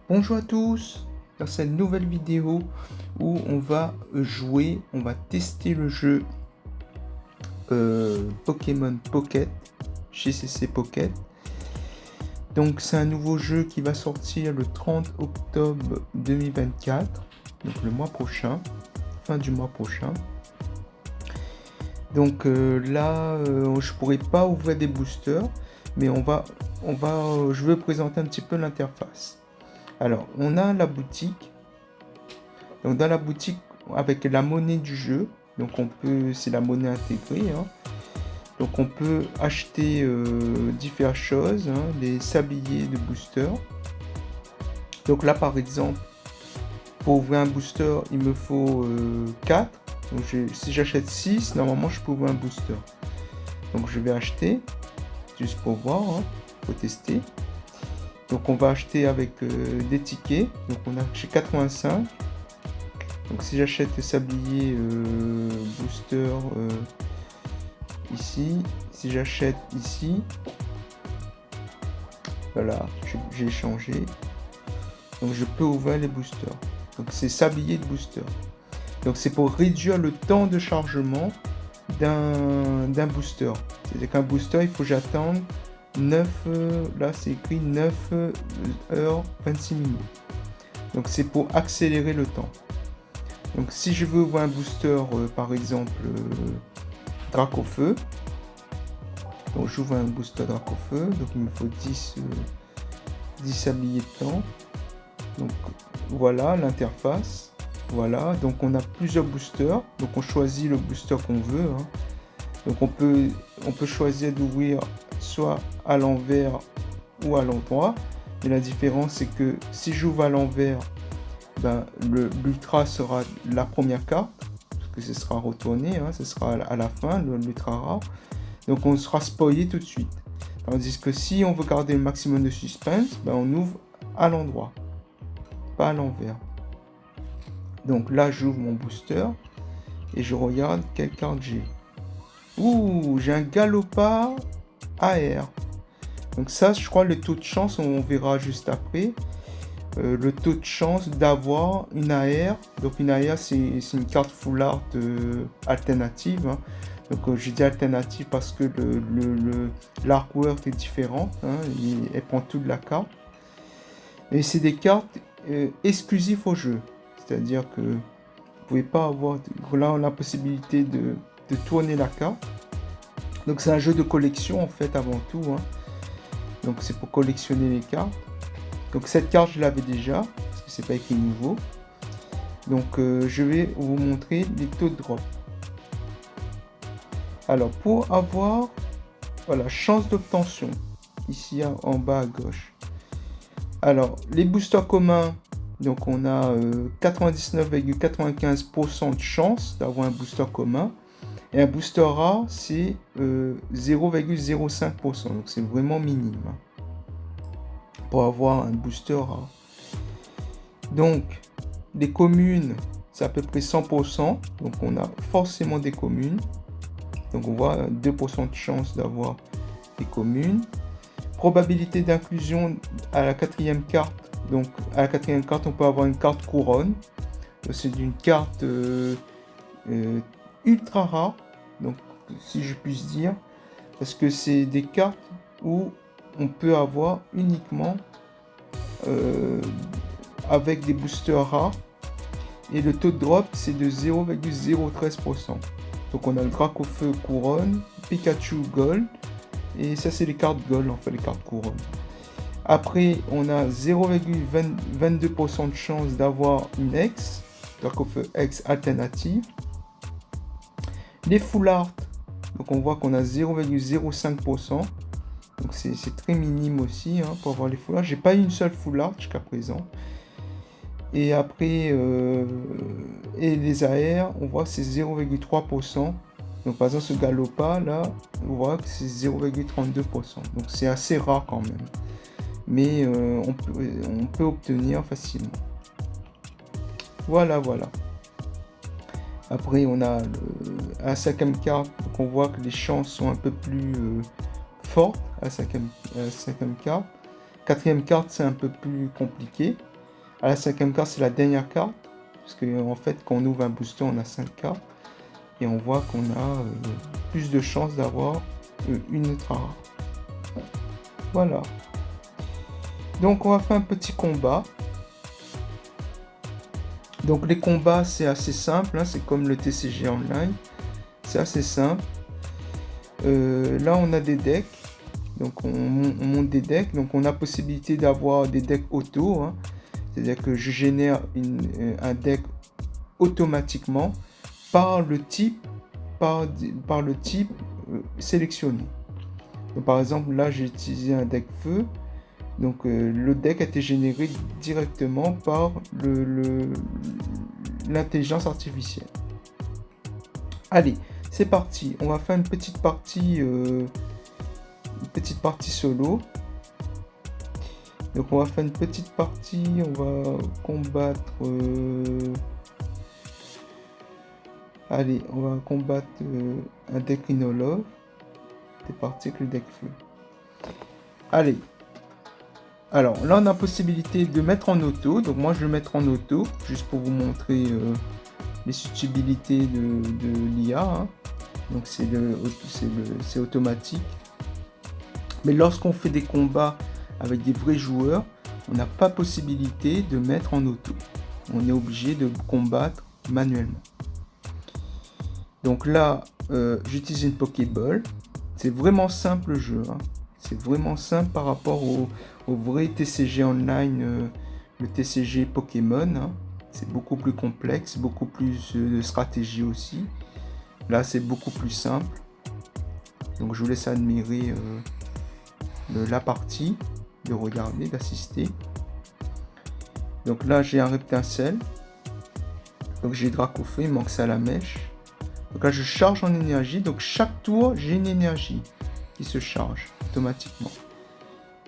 Bonjour à tous, dans cette nouvelle vidéo où on va jouer, on va tester le jeu Pokémon Pocket, GCC Pocket. Donc c'est un nouveau jeu qui va sortir le 30 octobre 2024, donc le mois prochain, fin du mois prochain. Donc là, je pourrais pas ouvrir des boosters, mais je vais présenter un petit peu l'interface. Alors, on a la boutique. Donc, dans la boutique, avec la monnaie du jeu, donc c'est la monnaie intégrée. Donc, on peut acheter différentes choses, des sabliers de booster. Donc là, par exemple, pour ouvrir un booster, il me faut 4. Donc, si j'achète 6, normalement, je peux ouvrir un booster. Donc, je vais acheter, juste pour voir, pour tester. Donc on va acheter avec des tickets. Donc on a chez 85. Donc si j'achète le sablier booster ici, si j'achète ici, voilà, j'ai changé. Donc je peux ouvrir les boosters. Donc c'est sablier de booster. Donc c'est pour réduire le temps de chargement d'un booster. C'est-à-dire qu'un booster, il faut que j'attende 9, là c'est écrit 9 heures 26 minutes. Donc c'est pour accélérer le temps. Donc si je veux ouvrir un booster, par exemple Dracofeu, donc j'ouvre un booster Dracofeu, donc il me faut 10 sabliers de temps. Donc voilà l'interface. Voilà, donc on a plusieurs boosters, donc on choisit le booster qu'on veut. Donc on peut choisir d'ouvrir soit à l'envers ou à l'endroit. Mais la différence c'est que si j'ouvre à l'envers, l'ultra sera la première carte, parce que ce sera retourné, ce sera à la fin, l'ultra rare. Donc on sera spoilé tout de suite. Tandis que si on veut garder le maximum de suspense, on ouvre à l'endroit, pas à l'envers. Donc là j'ouvre mon booster et je regarde quelle carte j'ai. Ouh, j'ai un Galopard AR. Donc ça, je crois, le taux de chance, on verra juste après. Le taux de chance d'avoir une AR. Donc une AR, c'est une carte full art alternative. Donc je dis alternative parce que l'artwork est différent. Elle prend toute la carte. Et c'est des cartes exclusives au jeu. C'est-à-dire que vous ne pouvez pas avoir... Là, on a la possibilité de tourner la carte. Donc c'est un jeu de collection en fait avant tout. Donc c'est pour collectionner les cartes. Donc cette carte je l'avais déjà, parce que c'est pas écrit nouveau. Donc je vais vous montrer les taux de drop. Alors pour avoir chance d'obtention, ici en bas à gauche. Alors les boosters communs, donc on a 99,95% de chance d'avoir un booster commun. Et un booster rare, c'est 0,05%. Donc c'est vraiment minime pour avoir un booster rare. Donc les communes, c'est à peu près 100%. Donc on a forcément des communes. Donc on voit 2% de chance d'avoir des communes. Probabilité d'inclusion à la quatrième carte. Donc à la quatrième carte, on peut avoir une carte couronne. C'est une carte ultra rare, donc si je puisse dire, parce que c'est des cartes où on peut avoir uniquement avec des boosters rares, et le taux de drop c'est de 0,013%. Donc on a le Dracofeu couronne, Pikachu gold, et ça c'est les cartes gold, en fait les cartes couronne. Après on a 0,22% de chance d'avoir une X, Dracofeu X alternative. Les full art, donc on voit qu'on a 0,05%. Donc c'est très minime aussi pour avoir les full art. J'ai pas eu une seule full art jusqu'à présent. Et après, et les AR, on voit que c'est 0,3%. Donc par exemple ce Galopard là, on voit que c'est 0,32%. Donc c'est assez rare quand même. Mais on peut obtenir facilement. Voilà. Après, on a la cinquième carte, donc on voit que les chances sont un peu plus fortes à la cinquième carte. Quatrième carte, c'est un peu plus compliqué. À la 5e carte, c'est la dernière carte. Parce que en fait, quand on ouvre un booster, on a 5 cartes. Et on voit qu'on a plus de chances d'avoir une ultra rare. Voilà. Donc on va faire un petit combat. Donc les combats, c'est assez simple. Hein, c'est comme le TCG Online. C'est assez simple. Là, on a des decks. Donc on monte des decks. Donc on a possibilité d'avoir des decks auto. Hein. C'est-à-dire que je génère un deck automatiquement par le type, sélectionné. Donc, par exemple, là, j'ai utilisé un deck feu. Donc le deck a été généré directement par l'intelligence artificielle. Allez, c'est parti. On va faire une petite partie solo. Donc on va faire une petite partie. On va combattre. Allez, on va combattre un deck Inolove. C'est parti avec le deck feu. Allez. Alors là, on a possibilité de mettre en auto. Donc moi, je vais mettre en auto, juste pour vous montrer les subtilités de l'IA. Hein. Donc c'est automatique. Mais lorsqu'on fait des combats avec des vrais joueurs, on n'a pas possibilité de mettre en auto. On est obligé de combattre manuellement. Donc là, j'utilise une Pokéball. C'est vraiment simple le jeu. Hein. C'est vraiment simple par rapport au vrai TCG online, le TCG Pokémon. Hein. C'est beaucoup plus complexe, beaucoup plus de stratégie aussi. Là, c'est beaucoup plus simple. Donc, je vous laisse admirer la partie, de regarder, d'assister. Donc là, j'ai un Reptincelle. Donc, j'ai Dracofeu, il manque Salamèche. Donc là, je charge en énergie. Donc, chaque tour, j'ai une énergie qui se charge automatiquement.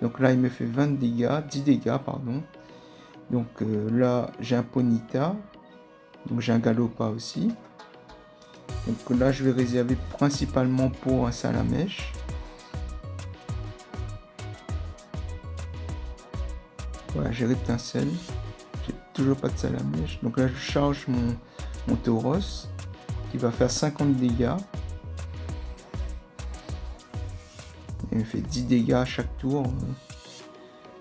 Donc là, il me fait 20 dégâts, 10 dégâts, pardon. Donc là, j'ai un Ponyta. Donc j'ai un Galopa aussi. Donc là, je vais réserver principalement pour un Salamèche. Voilà, j'ai Reptincelle. J'ai toujours pas de Salamèche. Donc là, je charge mon Tauros qui va faire 50 dégâts. Il me fait 10 dégâts à chaque tour.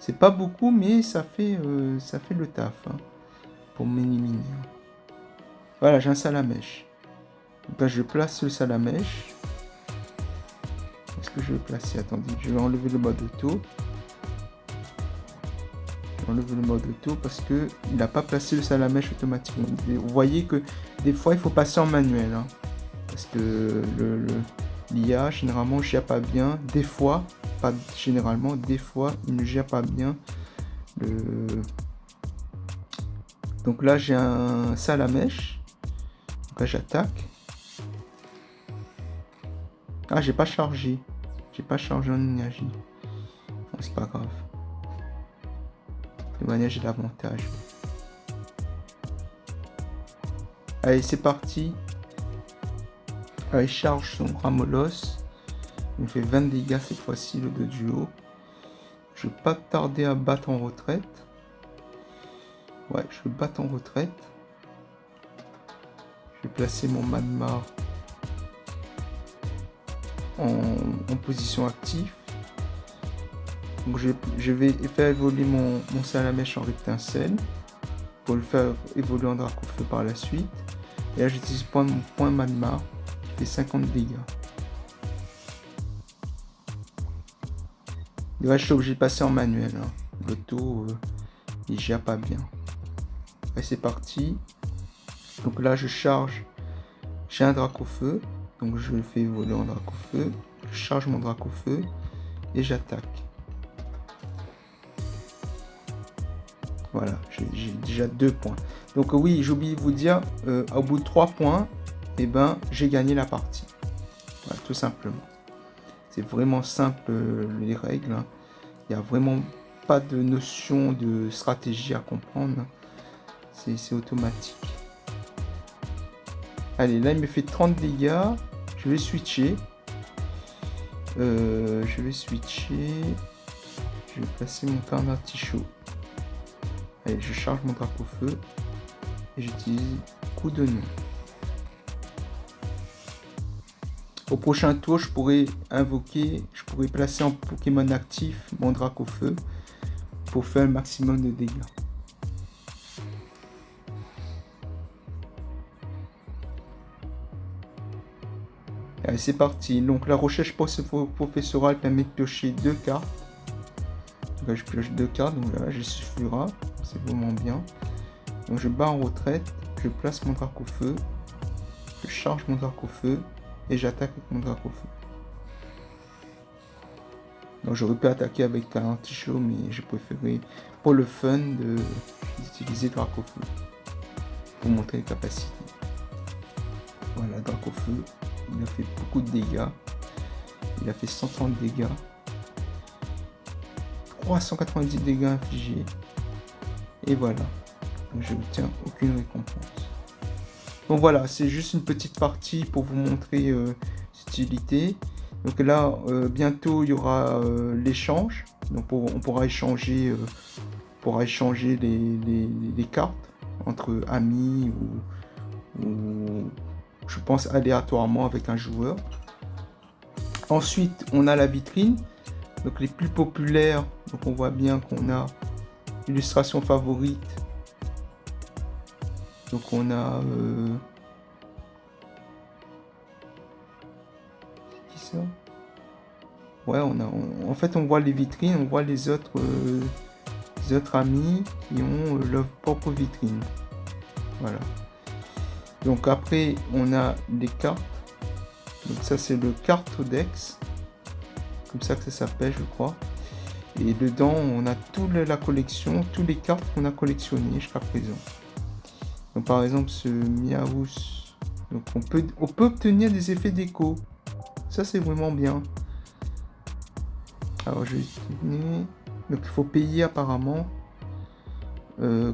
C'est pas beaucoup, mais ça fait le taf hein, pour m'éliminer. Voilà, j'ai un Salamèche. Donc là, je place le Salamèche. Est-ce que je vais le placer? Attendez, je vais enlever le mode auto. Je vais enlever le mode auto parce que il n'a pas placé le Salamèche automatiquement. Vous voyez que des fois, il faut passer en manuel. Hein, parce que l'IA, généralement, ne gère pas bien. Des fois, pas généralement, des fois, il ne gère pas bien Donc là, j'ai un Salamèche. Donc là, j'attaque. Ah, j'ai pas chargé. J'ai pas chargé en énergie. Bon, c'est pas grave. De manière, j'ai l'avantage. Allez, c'est parti. Il charge son Ramolos. Il me fait 20 dégâts cette fois-ci, le de duo. Je vais pas tarder à battre en retraite. Ouais, je vais battre en retraite. Je vais placer mon Magmar en position active. Donc je vais faire évoluer mon Salamèche en Reptincelle pour le faire évoluer en Dracofeu par la suite. Et là, j'utilise mon point Magmar qui fait 50 dégâts. Et là, je suis obligé de passer en manuel. Hein. L'auto, il gère pas bien. Et c'est parti. Donc là, je charge. J'ai un Dracofeu. Donc je le fais évoluer en Dracofeu. Je charge mon Dracofeu et j'attaque. Voilà, j'ai déjà 2 points. Donc oui, j'ai oublié de vous dire, au bout de 3 points, eh ben, j'ai gagné la partie. Voilà, tout simplement. C'est vraiment simple les règles. Hein. Il n'y a vraiment pas de notion de stratégie à comprendre. C'est automatique. Allez, là il me fait 30 dégâts. Je vais switcher. Je vais placer mon Carnartichaud. Allez, je charge mon drapeau feu et j'utilise coup de nom. Au prochain tour, je pourrais placer en Pokémon actif mon Dracofeu pour faire le maximum de dégâts. Allez, c'est parti. Donc la recherche professorale permet de piocher 2 cartes. Donc là, je pioche 2 cartes, donc là j'ai Sulfura, c'est vraiment bien. Donc je bats en retraite, je place mon Dracofeu, je charge mon Dracofeu et j'attaque avec mon Dracofeu. Donc j'aurais pu attaquer avec un anti-chaud, mais j'ai préféré pour le fun d'utiliser Dracofeu pour montrer les capacités. Voilà, Dracofeu, il a fait beaucoup de dégâts. Il a fait 130 dégâts. 390 dégâts infligés. Et voilà. Donc je n'obtiens aucune récompense. Donc voilà, c'est juste une petite partie pour vous montrer cette utilité. Donc là, bientôt il y aura l'échange. Donc on pourra échanger, les cartes entre amis ou je pense aléatoirement avec un joueur. Ensuite, on a la vitrine. Donc les plus populaires. Donc on voit bien qu'on a illustration favorite. Donc on a qui ça? Ouais, en fait on voit les vitrines, on voit les autres amis qui ont leur propre vitrine. Voilà. Donc après on a les cartes. Donc ça c'est le Cartodex. Comme ça que ça s'appelle, je crois. Et dedans on a toute la collection, toutes les cartes qu'on a collectionnées jusqu'à présent. Donc par exemple ce Miaus, donc on peut obtenir des effets d'écho. Ça c'est vraiment bien. Alors je vais tourner. Donc il faut payer apparemment.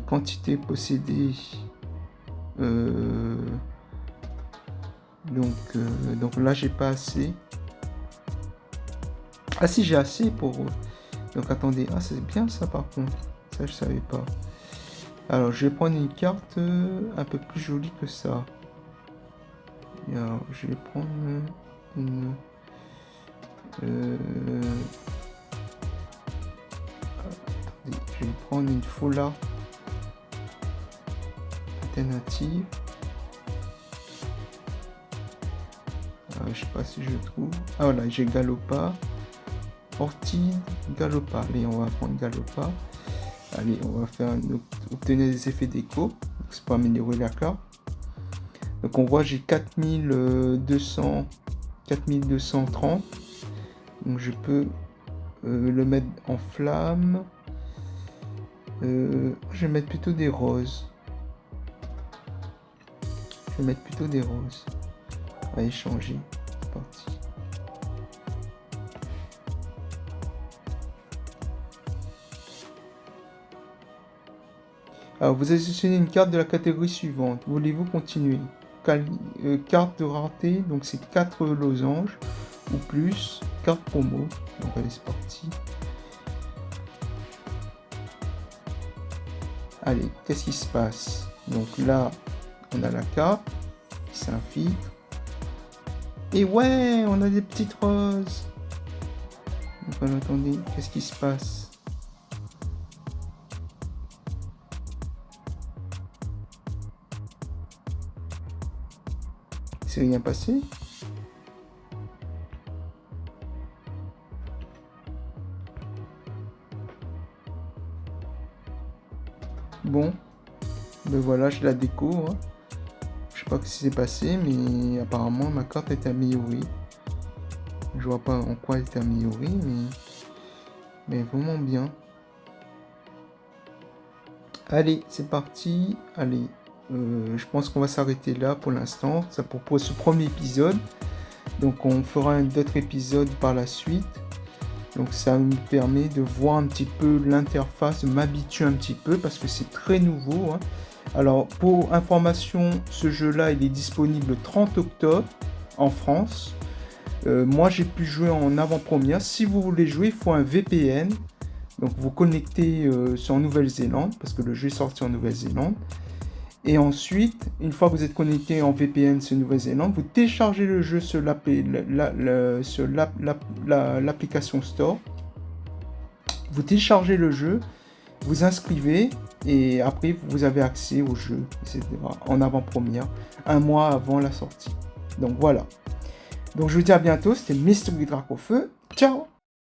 Quantité possédée. Donc là j'ai pas assez. Ah si, j'ai assez pour. Donc attendez, ah c'est bien ça par contre. Ça je savais pas. Alors je vais prendre une carte un peu plus jolie que ça. Et alors, je vais prendre une. Attendez, je vais prendre une Fola alternative. Je sais pas si je trouve. Ah voilà, j'ai Galopa. Ortide, Galopa. Allez, on va prendre Galopa. Allez, on va faire obtenir des effets d'écho. C'est pour améliorer la carte. Donc on voit j'ai 4230. Donc je peux le mettre en flamme. Je vais mettre plutôt des roses. On va échanger. C'est parti. Alors, vous avez sélectionné une carte de la catégorie suivante. Voulez-vous continuer? Carte de rareté, donc c'est 4 losanges ou plus. Carte promo. Donc, allez, c'est parti. Allez, qu'est-ce qui se passe? Donc là, on a la carte. C'est un filtre. Et ouais, on a des petites roses. Donc, attendez, qu'est-ce qui se passe? C'est rien passé. Bon, ben voilà, je la déco. Hein. Je sais pas ce qui s'est passé, mais apparemment ma carte est améliorée. Je vois pas en quoi elle est améliorée, mais vraiment bien. Allez, c'est parti. Allez. Je pense qu'on va s'arrêter là pour l'instant. Ça pour ce premier épisode. Donc on fera d'autres épisodes par la suite. Donc ça me permet de voir un petit peu l'interface, de m'habituer un petit peu parce que c'est très nouveau. Hein. Alors pour information, ce jeu-là il est disponible le 30 octobre en France. Moi j'ai pu jouer en avant-première. Si vous voulez jouer, il faut un VPN. Donc vous connectez sur Nouvelle-Zélande, parce que le jeu est sorti en Nouvelle-Zélande. Et ensuite, une fois que vous êtes connecté en VPN sur Nouvelle-Zélande, vous téléchargez le jeu sur l'application Store. Vous téléchargez le jeu, vous inscrivez et après vous avez accès au jeu, etc. en avant-première, un mois avant la sortie. Donc voilà. Donc je vous dis à bientôt, c'était Mystery Dracofeu. Ciao!